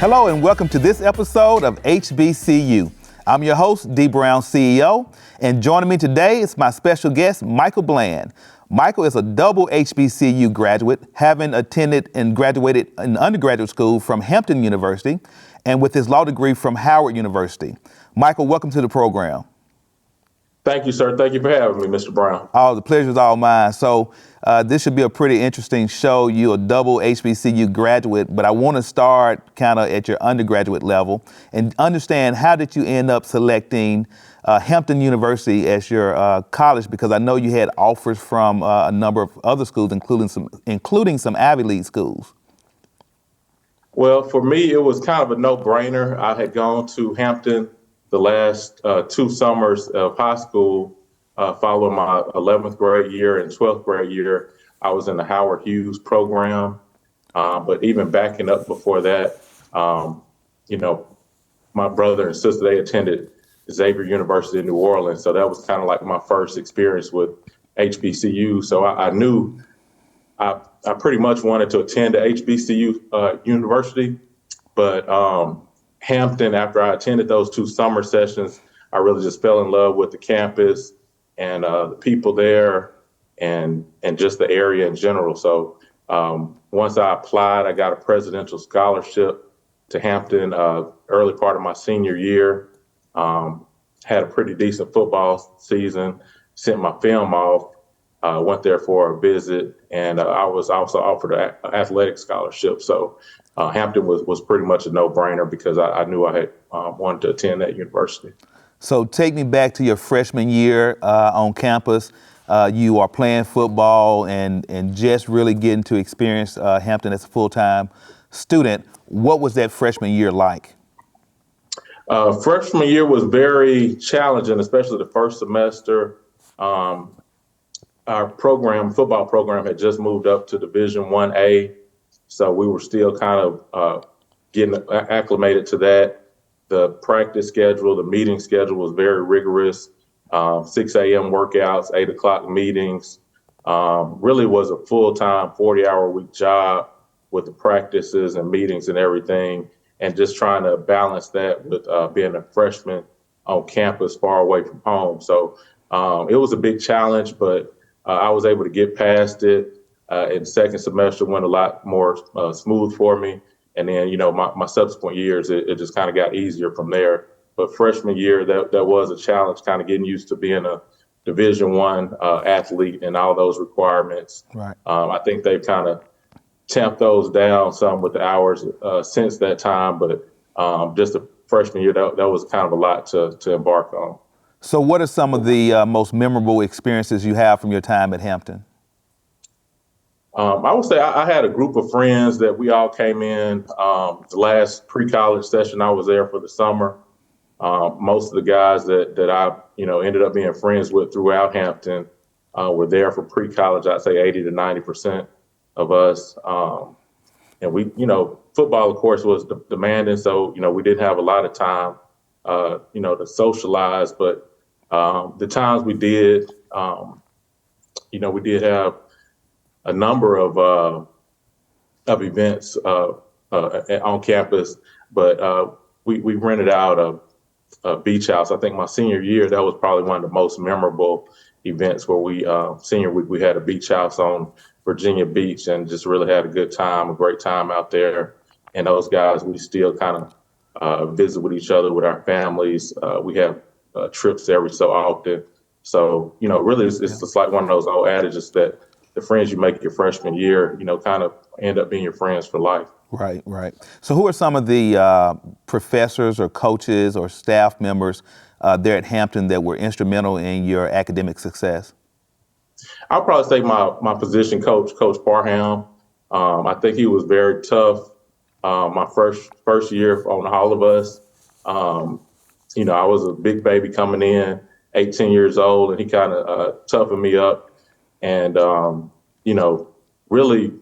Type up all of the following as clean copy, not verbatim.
Hello and welcome to this episode of HBCU. I'm your host, Dee Brown CEO, and joining me today is my special guest, Michael Bland. Michael is a double HBCU graduate, having attended and graduated in undergraduate school from Hampton University and with his law degree from Howard University. Michael, welcome to the program. Thank you, sir. Thank you for having me, Mr. Brown. Oh, the pleasure is all mine. So this should be a pretty interesting show. You're a double HBCU graduate, but I want to start kind of at your undergraduate level and understand, how did you end up selecting Hampton University as your college? Because I know you had offers from a number of other schools, including some Ivy League schools. Well, for me, it was kind of a no-brainer. I had gone to Hampton the last 2 summers of high school. Following my 11th grade year and 12th grade year, I was in the Howard Hughes program. But even backing up before that, my brother and sister, they attended Xavier University in New Orleans. So that was kind of like my first experience with HBCU. So I knew I pretty much wanted to attend the HBCU university, but Hampton, after I attended those 2 summer sessions, I really just fell in love with the campus and the people there and just the area in general. So once I applied, I got a presidential scholarship to Hampton early part of my senior year. Had a pretty decent football season, sent my film off, went there for a visit, and I was also offered an athletic scholarship. So Hampton was pretty much a no-brainer because I knew I had wanted to attend that university. So take me back to your freshman year on campus. You are playing football and just really getting to experience Hampton as a full-time student. What was that freshman year like? Freshman year was very challenging, especially the first semester. Our football program had just moved up to Division 1A. So we were still kind of getting acclimated to that. The practice schedule, the meeting schedule was very rigorous. 6 a.m. workouts, 8 o'clock meetings. Really was a full-time 40-hour-a-week job with the practices and meetings and everything, and just trying to balance that with being a freshman on campus far away from home. So it was a big challenge, but I was able to get past it. In second semester went a lot more smooth for me. And then, my subsequent years, it just kind of got easier from there. But freshman year, that was a challenge, kind of getting used to being a Division I athlete and all those requirements. Right. I think they've kind of tamped those down some with the hours since that time. But just the freshman year, that was kind of a lot to embark on. So what are some of the most memorable experiences you have from your time at Hampton? I would say I had a group of friends that we all came in the last pre-college session. I was there for the summer. Most of the guys that I, ended up being friends with throughout Hampton were there for pre-college. I'd say 80 to 90% of us. And we, football, of course, was demanding. So, we didn't have a lot of time, to socialize. But the times we did, we did have a number of events on campus, but we rented out a beach house. I think my senior year, that was probably one of the most memorable events where senior week, we had a beach house on Virginia Beach and just really had a great time out there. And those guys, we still kind of visit with each other, with our families. We have trips every so often. So, really it's just like one of those old adages that the friends you make your freshman year, kind of end up being your friends for life. Right. So who are some of the professors or coaches or staff members there at Hampton that were instrumental in your academic success? I'll probably say my position coach, Coach Parham. I think he was very tough my first year on all of us. I was a big baby coming in, 18 years old, and he kind of toughened me up. And, really,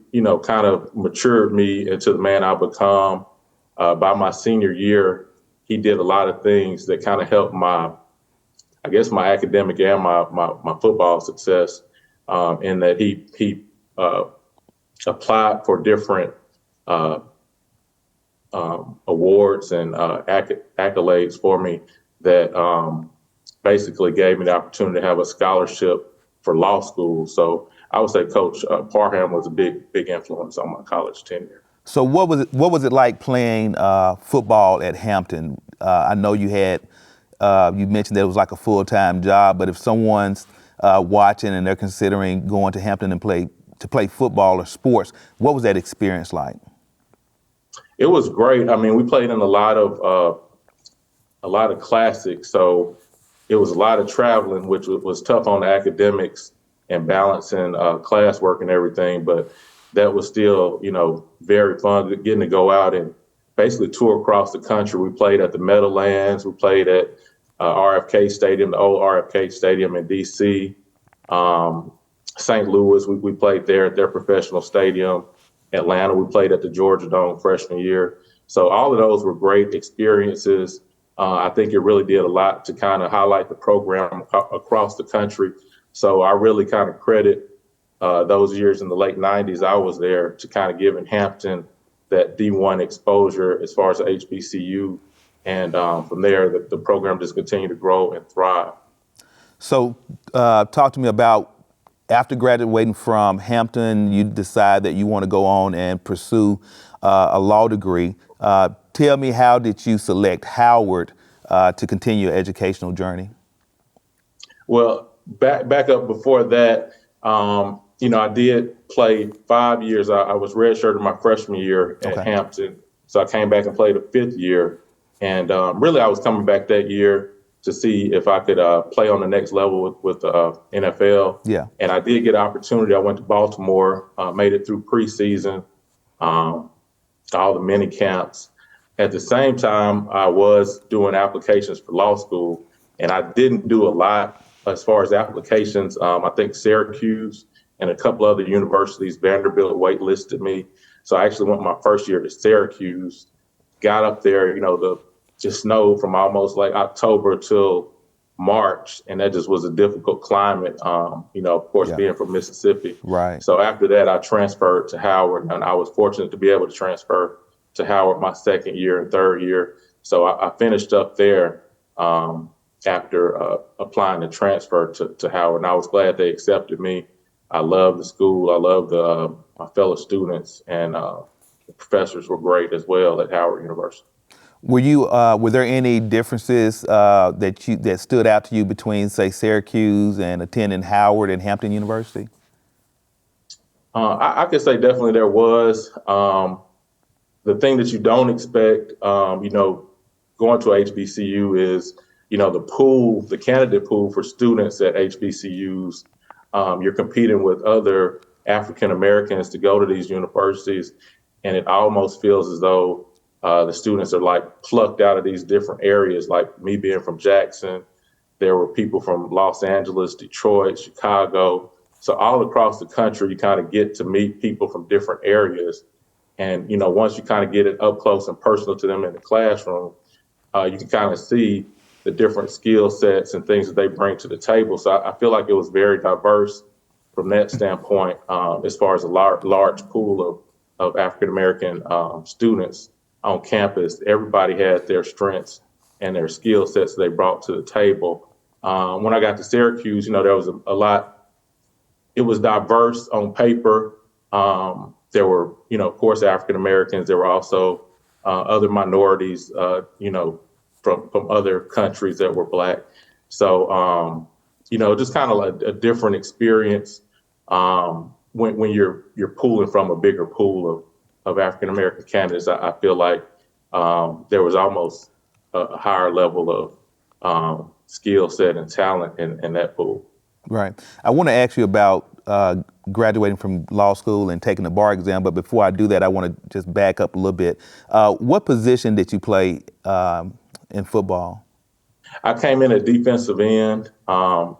kind of matured me into the man I become. By my senior year, he did a lot of things that kind of helped my academic and my football success, in that he applied for different awards and accolades for me that basically gave me the opportunity to have a scholarship for law school. So I would say Coach Parham was a big influence on my college tenure. So what was it like playing football at Hampton? I know you had you mentioned that it was like a full-time job, but if someone's watching and they're considering going to Hampton and play football or sports, what was that experience like? It was great. I mean, we played in a lot of classics, so it was a lot of traveling, which was tough on the academics and balancing classwork and everything. But that was still, very fun getting to go out and basically tour across the country. We played at the Meadowlands. We played at RFK Stadium, the old RFK Stadium in D.C. St. Louis, we played there at their professional stadium. Atlanta, we played at the Georgia Dome freshman year. So all of those were great experiences. I think it really did a lot to kind of highlight the program across the country. So I really kind of credit those years in the late 90s I was there to kind of giving Hampton that D1 exposure as far as the HBCU. And from there, the program just continued to grow and thrive. So talk to me about after graduating from Hampton, you decide that you want to go on and pursue a law degree. Tell me, how did you select Howard to continue your educational journey? Well, back up before that, I did play 5 years. I was redshirted my freshman year at Hampton. So I came back and played a fifth year. And really, I was coming back that year to see if I could play on the next level with the NFL. Yeah. And I did get an opportunity. I went to Baltimore, made it through preseason, all the mini camps. At the same time, I was doing applications for law school, and I didn't do a lot as far as applications. I think Syracuse and a couple other universities, Vanderbilt waitlisted me. So I actually went my first year to Syracuse, got up there, the just snowed from almost like October till March. And that just was a difficult climate, of course, being from Mississippi. Right. So after that, I transferred to Howard, and I was fortunate to be able to transfer to Howard my second year and third year. So I finished up there after applying to transfer to Howard. And I was glad they accepted me. I love the school. I love my fellow students, and the professors were great as well at Howard University. Were there any differences that stood out to you between, say, Syracuse and attending Howard and Hampton University? I could say definitely there was. The thing that you don't expect, going to HBCU is, the candidate pool for students at HBCUs. You're competing with other African Americans to go to these universities, and it almost feels as though the students are like plucked out of these different areas. Like me being from Jackson, there were people from Los Angeles, Detroit, Chicago. So all across the country, you kind of get to meet people from different areas. And, once you kind of get it up close and personal to them in the classroom, you can kind of see the different skill sets and things that they bring to the table. So I feel like it was very diverse from that standpoint, as far as a large pool of African-American students on campus. Everybody had their strengths and their skill sets they brought to the table. When I got to Syracuse, there was a lot. It was diverse on paper. There were, of course, African Americans. There were also other minorities, from other countries that were Black. So, just kind of like a different experience when you're pulling from a bigger pool of African American candidates. I feel like there was almost a higher level of skill set and talent in that pool. Right. I want to ask you about graduating from law school and taking the bar exam, but before I do that, I want to just back up a little bit. What position did you play in football? I came in at defensive end. I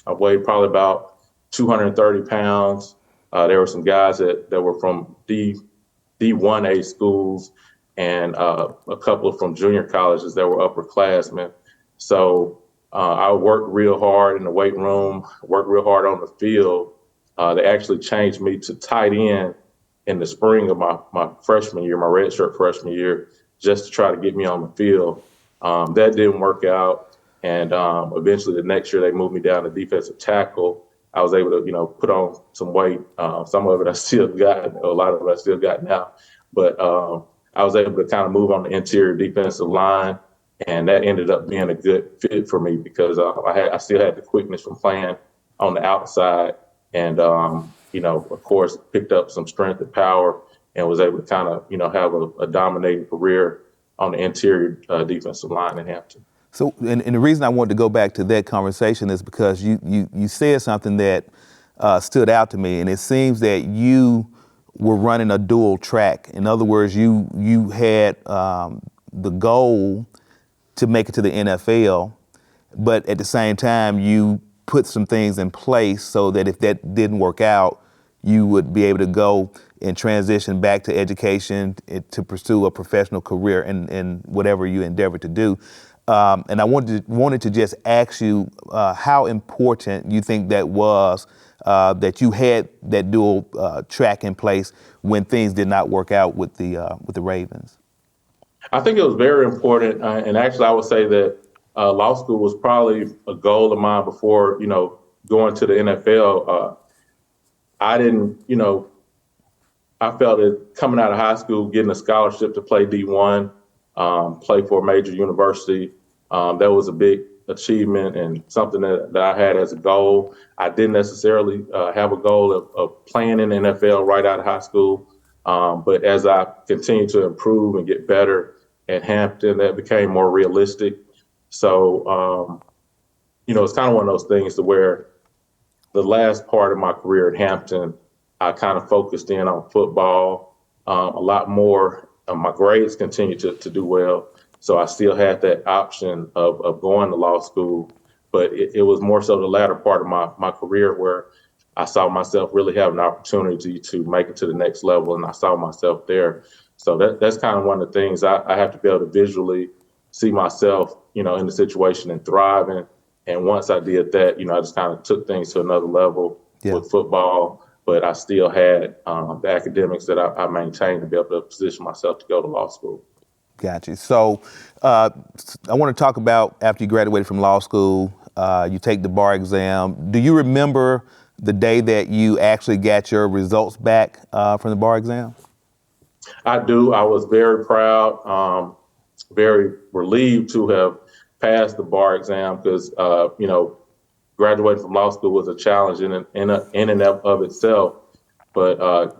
weighed probably about 230 pounds. There were some guys that were from D1A schools and a couple from junior colleges that were upperclassmen. So I worked real hard in the weight room, worked real hard on the field. They actually changed me to tight end in the spring of my freshman year, my redshirt freshman year. just to try to get me on the field. That didn't work out. And eventually the next year they moved me down to defensive tackle. I was able to, put on some weight. Some of it I still got, a lot of it I still got now. But I was able to kind of move on the interior defensive line. And that ended up being a good fit for me because I still had the quickness from playing on the outside. And, of course, picked up some strength and power and was able to kind of, have a dominating career on the interior defensive line in Hampton. So, and the reason I wanted to go back to that conversation is because you said something that stood out to me, and it seems that you were running a dual track. In other words, you had the goal to make it to the NFL, but at the same time, you put some things in place so that if that didn't work out, you would be able to go and transition back to education to pursue a professional career in whatever you endeavor to do. And I wanted to just ask you how important you think that was, that you had that dual track in place when things did not work out with the Ravens. I think it was very important, and actually I would say that law school was probably a goal of mine before, going to the NFL. I didn't, I felt that coming out of high school, getting a scholarship to play D1, play for a major university, that was a big achievement and something that I had as a goal. I didn't necessarily have a goal of playing in the NFL right out of high school. But as I continued to improve and get better at Hampton, that became more realistic. So, it's kind of one of those things to where the last part of my career at Hampton, I kind of focused in on football a lot more. My grades continued to do well. So I still had that option of going to law school. But it was more so the latter part of my career where I saw myself really have an opportunity to make it to the next level, and I saw myself there. So that's kind of one of the things I have to be able to visually see myself, in the situation and thriving. And once I did that, I just kind of took things to another level with football, but I still had the academics that I maintained to be able to position myself to go to law school. Got you. So I want to talk about after you graduated from law school, you take the bar exam. Do you remember the day that you actually got your results back from the bar exam? I do. I was very proud, very relieved to have passed the bar exam because, graduating from law school was a challenge in and of itself. But,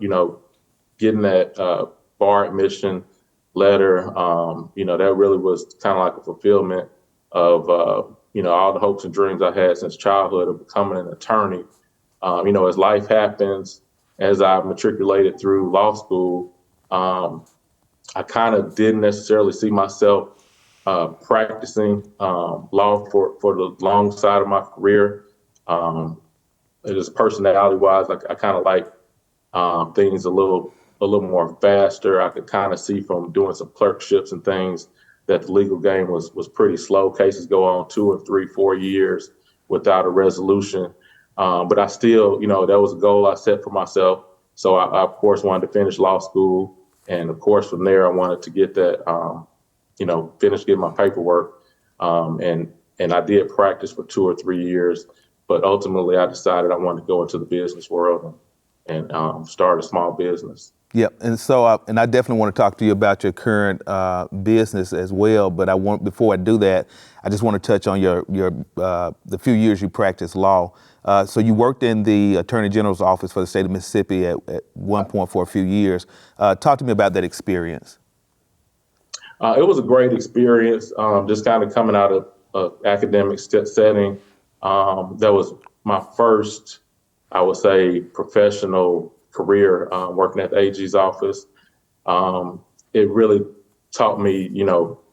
getting that bar admission letter, that really was kind of like a fulfillment of, all the hopes and dreams I had since childhood of becoming an attorney. As life happens, as I matriculated through law school, I kind of didn't necessarily see myself practicing law for the long side of my career. Just personality-wise, I kind of like things a little more faster. I could kind of see from doing some clerkships and things that the legal game was pretty slow. Cases go on 2 or 3, 4 years without a resolution. But I still, that was a goal I set for myself. So I of course, wanted to finish law school. And of course, from there, I wanted to get that, finish getting my paperwork. And I did practice for 2 or 3 years. But ultimately, I decided I wanted to go into the business world and start a small business. Yep, and so and I definitely want to talk to you about your current business as well. But before I do that, I just want to touch on your the few years you practiced law. So you worked in the Attorney General's office for the state of Mississippi at one point for a few years. Talk to me about that experience. It was a great experience. Just kind of coming out of an academic setting. That was my first, I would say, professional career working at the AG's office. It really taught me,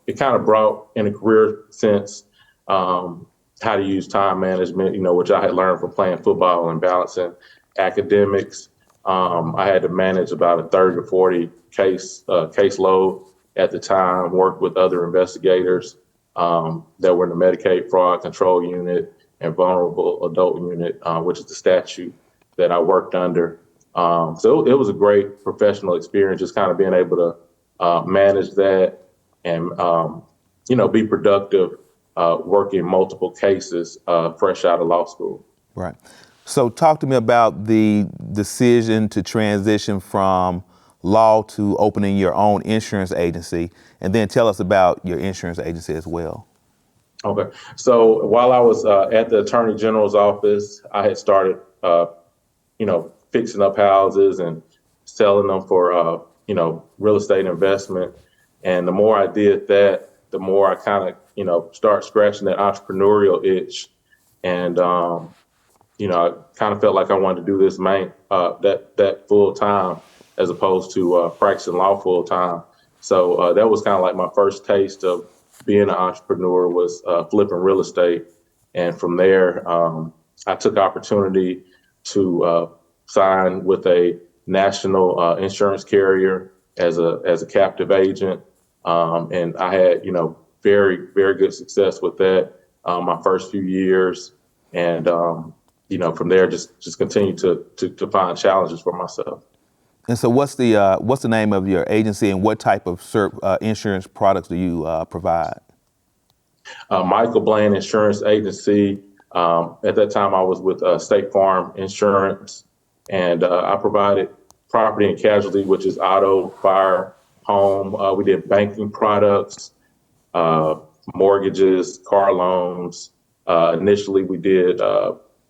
it kind of brought in a career sense how to use time management, which I had learned from playing football and balancing academics. I had to manage about a 30 to 40 caseload at the time, worked with other investigators that were in the Medicaid fraud control unit and vulnerable adult unit, which is the statute that I worked under. So it was a great professional experience, just kind of being able to manage that and be productive, working multiple cases fresh out of law school. Right. So talk to me about the decision to transition from law to opening your own insurance agency, and then tell us about your insurance agency as well. Okay. So while I was at the Attorney General's office, I had started, fixing up houses and selling them for, real estate investment. And the more I did that, the more I kind of, start scratching that entrepreneurial itch. And, I kind of felt like I wanted to do this that full time as opposed to practicing law full time. So that was kind of like my first taste of being an entrepreneur was flipping real estate. And from there, I took opportunity to sign with a national insurance carrier as a captive agent. And I had, very, very good success with that my first few years. And, from there, just continue to find challenges for myself. And so what's the name of your agency, and what type of insurance products do you provide? Michael Blaine Insurance Agency. At that time, I was with State Farm Insurance, and I provided property and casualty, which is auto, fire, home. We did banking products, mortgages, car loans. Initially, we did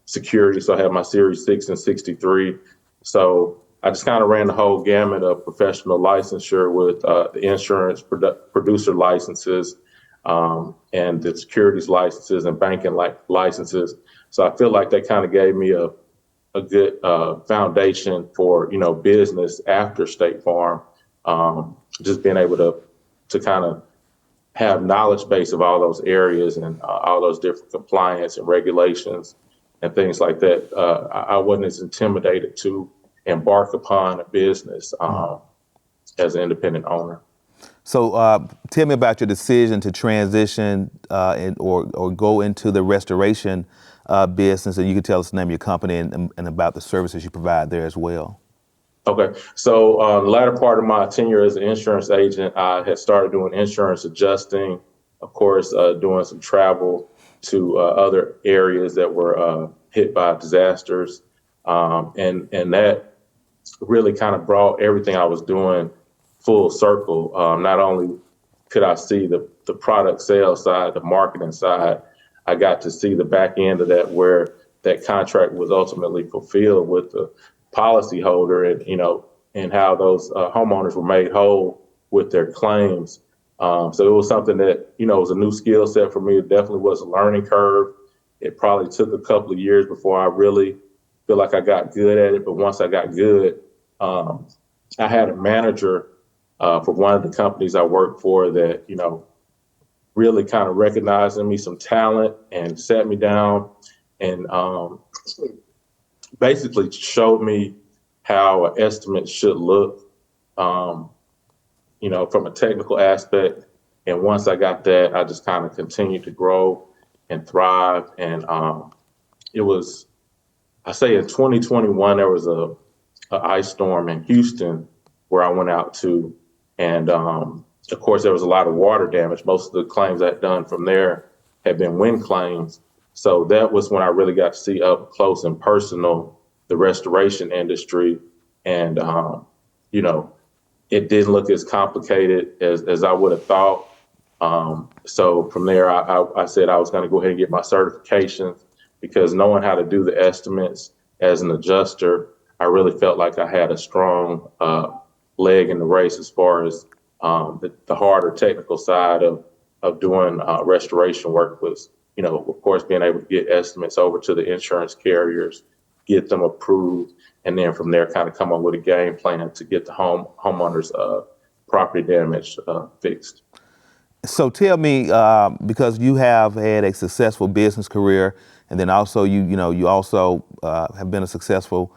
security, so I had my Series 6 and 63. So I just kind of ran the whole gamut of professional licensure with the insurance producer licenses and the securities licenses and banking licenses. So I feel like that kind of gave me a good foundation for, business after State Farm, just being able to kind of have knowledge base of all those areas and all those different compliance and regulations and things like that. I wasn't as intimidated to embark upon a business as an independent owner. So tell me about your decision to transition or go into the restoration business, and you can tell us the name of your company and about the services you provide there as well. Okay. So the latter part of my tenure as an insurance agent, I had started doing insurance adjusting, of course, doing some travel to other areas that were hit by disasters. And that really kind of brought everything I was doing full circle. Not only could I see the product sales side, the marketing side, I got to see the back end of that, where that contract was ultimately fulfilled with the policyholder, and how those homeowners were made whole with their claims. So it was something that, was a new skill set for me. It definitely was a learning curve. It probably took a couple of years before I really feel like I got good at it. But once I got good, I had a manager for one of the companies I worked for that, really kind of recognized in me some talent and sat me down and basically showed me how an estimate should look, from a technical aspect. And once I got that, I just kind of continued to grow and thrive. And it was, I say in 2021, there was a ice storm in Houston where I went out to, and of course, there was a lot of water damage. Most of the claims I'd done from there had been wind claims. So that was when I really got to see up close and personal the restoration industry. And, it didn't look as complicated as I would have thought. So from there, I said I was going to go ahead and get my certifications, because knowing how to do the estimates as an adjuster, I really felt like I had a strong leg in the race as far as the harder technical side of doing restoration work was, of course, being able to get estimates over to the insurance carriers, get them approved, and then from there kind of come up with a game plan to get the homeowners property damage fixed. So tell me, because you have had a successful business career, and then also you also have been a successful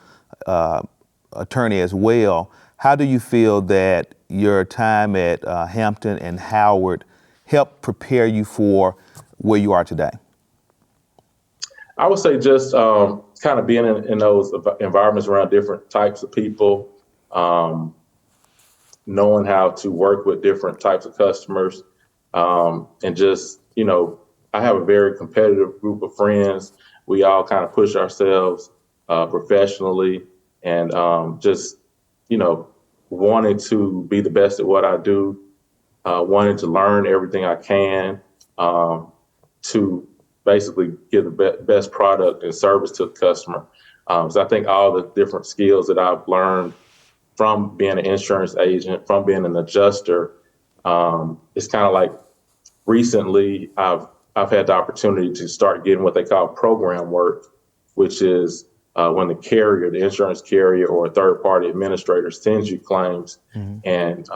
attorney as well. How do you feel that your time at Hampton and Howard helped prepare you for where you are today? I would say just kind of being in those environments around different types of people, knowing how to work with different types of customers, and just, I have a very competitive group of friends. We all kind of push ourselves professionally, and just, wanting to be the best at what I do, wanting to learn everything I can, to basically give the best product and service to the customer. So I think all the different skills that I've learned from being an insurance agent, from being an adjuster, it's kind of like recently I've had the opportunity to start getting what they call program work, which is when the insurance carrier or a third party administrator sends you claims. Mm-hmm. And,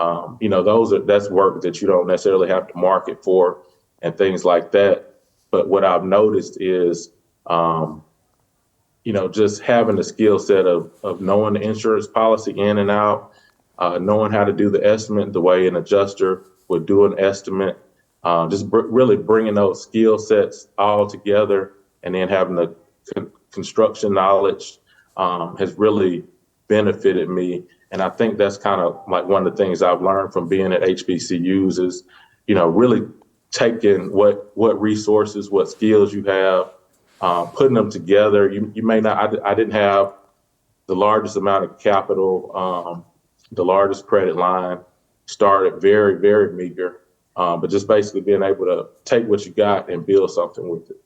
that's work that you don't necessarily have to market for and things like that. But what I've noticed is, just having the skill set of knowing the insurance policy in and out, knowing how to do the estimate the way an adjuster would do an estimate, really bringing those skill sets all together, and then having the construction knowledge has really benefited me. And I think that's kind of like one of the things I've learned from being at HBCUs is, really taking what resources, what skills you have, putting them together. You may not, I didn't have the largest amount of capital, the largest credit line, started very, very meager, but just basically being able to take what you got and build something with it.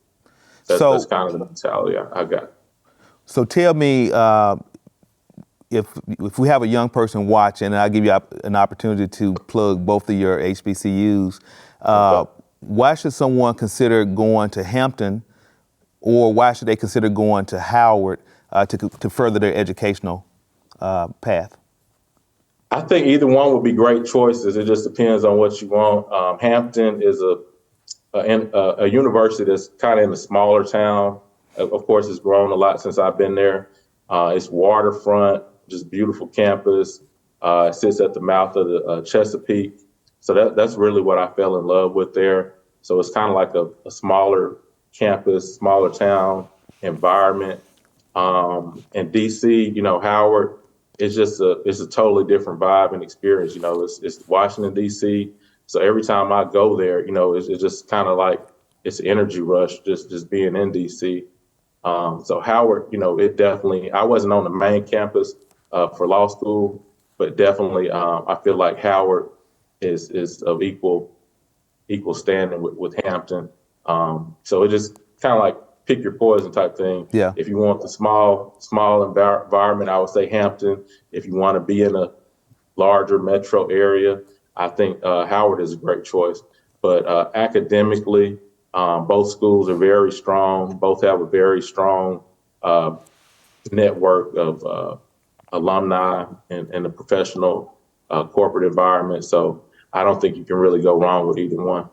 That's kind of the mentality I got. So tell me, if we have a young person watching, and I'll give you an opportunity to plug both of your HBCUs, okay. Why should someone consider going to Hampton, or why should they consider going to Howard to further their educational path? I think either one would be great choices. It just depends on what you want. Hampton is a university that's kind of in a smaller town. Of course, it's grown a lot since I've been there. It's waterfront, just beautiful campus. It sits at the mouth of the Chesapeake. So that's really what I fell in love with there. So it's kind of like a smaller campus, smaller town environment. And DC, Howard, it's a totally different vibe and experience. It's Washington, DC. So every time I go there, it's just kind of like it's an energy rush just being in DC. So Howard, it definitely, I wasn't on the main campus for law school, but definitely I feel like Howard is of equal standing with Hampton. So it just kind of like pick your poison type thing. Yeah. If you want the small environment, I would say Hampton. If you want to be in a larger metro area, I think Howard is a great choice. But academically, both schools are very strong. Both have a very strong network of alumni in the professional corporate environment. So I don't think you can really go wrong with either one.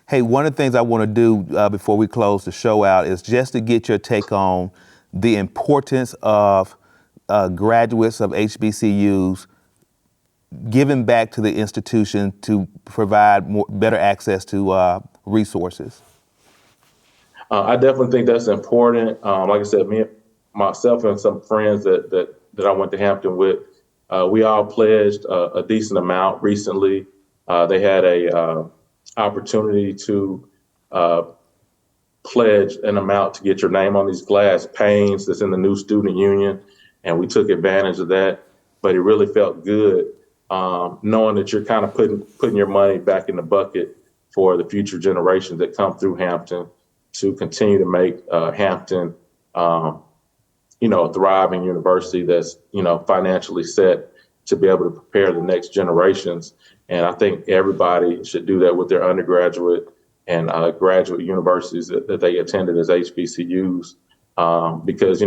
Hey, one of the things I want to do before we close the show out is just to get your take on the importance of graduates of HBCUs giving back to the institution to provide better access to resources. I definitely think that's important. Like I said, myself and some friends that I went to Hampton with, we all pledged a decent amount recently. They had a opportunity to pledge an amount to get your name on these glass panes that's in the new student union, and we took advantage of that. But it really felt good knowing that you're kind of putting your money back in the bucket for the future generations that come through Hampton to continue to make Hampton, a thriving university that's, financially set to be able to prepare the next generations. And I think everybody should do that with their undergraduate and graduate universities that they attended as HBCUs, because,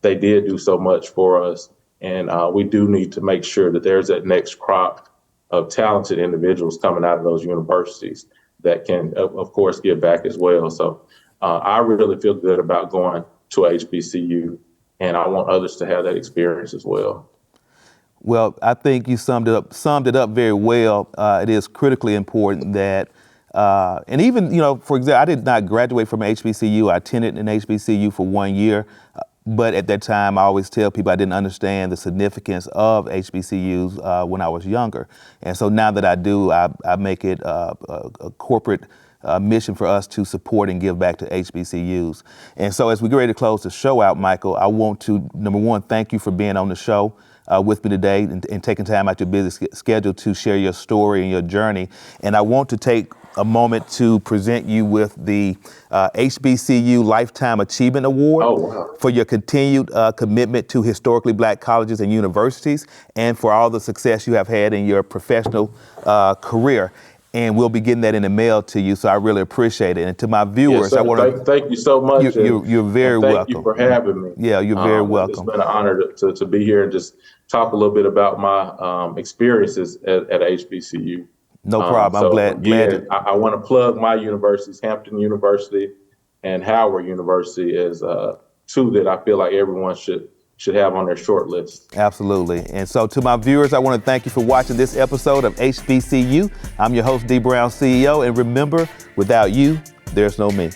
they did do so much for us. And we do need to make sure that there's that next crop of talented individuals coming out of those universities that can, of course, give back as well. So I really feel good about going to HBCU, and I want others to have that experience as well. Well, I think you summed it up very well. It is critically important that, and even, for example, I did not graduate from HBCU. I attended an HBCU for 1 year. But at that time, I always tell people I didn't understand the significance of HBCUs when I was younger. And so now that I do, I make it a corporate mission for us to support and give back to HBCUs. And so as we get ready to close the show out, Michael, I want to, number one, thank you for being on the show with me today and taking time out your busy schedule to share your story and your journey. And I want to take a moment to present you with the HBCU Lifetime Achievement Award. Oh, wow. For your continued commitment to historically Black colleges and universities, and for all the success you have had in your professional career. And we'll be getting that in the mail to you, so I really appreciate it. And to my viewers, Yes, I want to thank you so much. You're very welcome. Thank you for having me. Yeah, you're very welcome. It's been an honor to be here and just talk a little bit about my experiences at HBCU. No problem. I'm glad. I want to plug my universities, Hampton University and Howard University, as two that I feel like everyone should have on their short list. Absolutely. And so to my viewers, I want to thank you for watching this episode of HBCU. I'm your host, Dee Brown CEO. And remember, without you, there's no me.